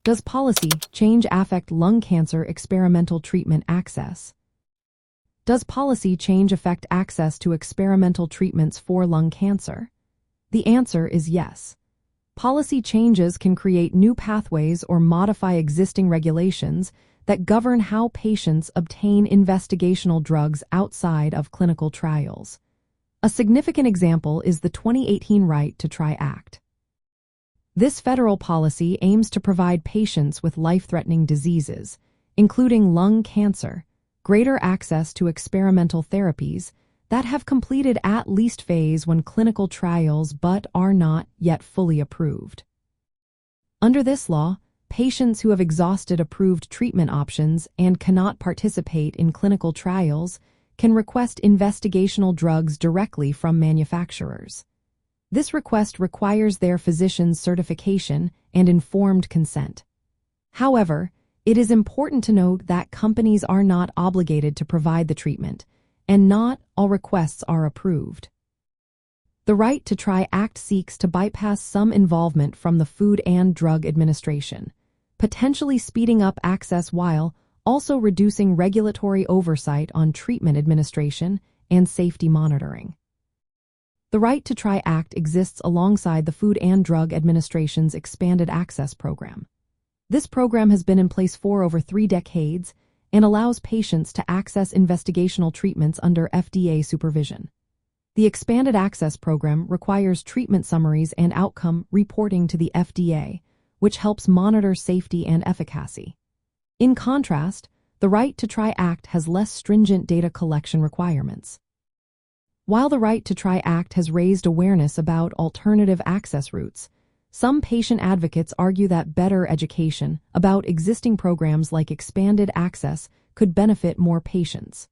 Does policy change affect lung cancer experimental treatment access? Does policy change affect access to experimental treatments for lung cancer? The answer is yes. Policy changes can create new pathways or modify existing regulations that govern how patients obtain investigational drugs outside of clinical trials. A significant example is the 2018 Right to Try Act. This federal policy aims to provide patients with life-threatening diseases, including lung cancer, greater access to experimental therapies that have completed at least phase 1 clinical trials but are not yet fully approved. Under this law, patients who have exhausted approved treatment options and cannot participate in clinical trials can request investigational drugs directly from manufacturers. This request requires their physician's certification and informed consent. However, it is important to note that companies are not obligated to provide the treatment, and not all requests are approved. The Right to Try Act seeks to bypass some involvement from the Food and Drug Administration, potentially speeding up access while also reducing regulatory oversight on treatment administration and safety monitoring. The Right to Try Act exists alongside the Food and Drug Administration's Expanded Access Program. This program has been in place for over 3 decades and allows patients to access investigational treatments under FDA supervision. The Expanded Access Program requires treatment summaries and outcome reporting to the FDA, which helps monitor safety and efficacy. In contrast, the Right to Try Act has less stringent data collection requirements. While the Right to Try Act has raised awareness about alternative access routes, some patient advocates argue that better education about existing programs like expanded access could benefit more patients.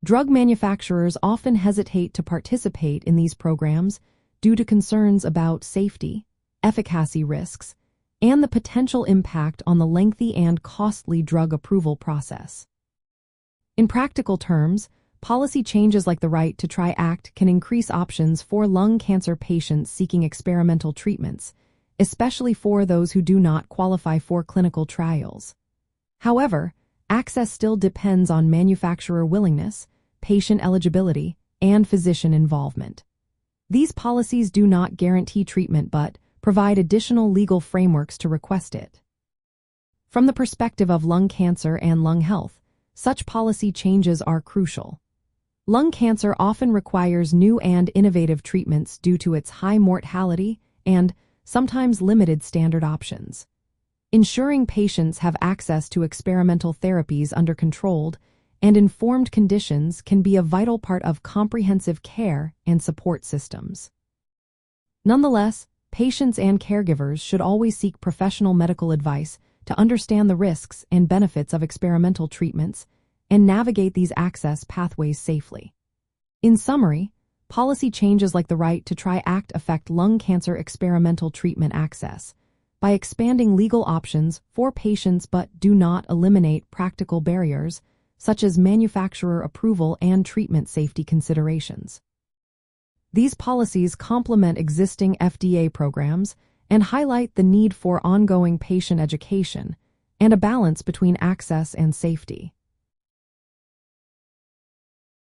Drug manufacturers often hesitate to participate in these programs due to concerns about safety, efficacy risks, and the potential impact on the lengthy and costly drug approval process. In practical terms, policy changes like the Right to Try Act can increase options for lung cancer patients seeking experimental treatments, especially for those who do not qualify for clinical trials. However, access still depends on manufacturer willingness, patient eligibility, and physician involvement. These policies do not guarantee treatment but provide additional legal frameworks to request it. From the perspective of lung cancer and lung health, such policy changes are crucial. Lung cancer often requires new and innovative treatments due to its high mortality and sometimes limited standard options. Ensuring patients have access to experimental therapies under controlled and informed conditions can be a vital part of comprehensive care and support systems. Nonetheless, patients and caregivers should always seek professional medical advice to understand the risks and benefits of experimental treatments and navigate these access pathways safely. In summary, policy changes like the Right to Try Act affect lung cancer experimental treatment access by expanding legal options for patients but do not eliminate practical barriers such as manufacturer approval and treatment safety considerations. These policies complement existing FDA programs and highlight the need for ongoing patient education and a balance between access and safety.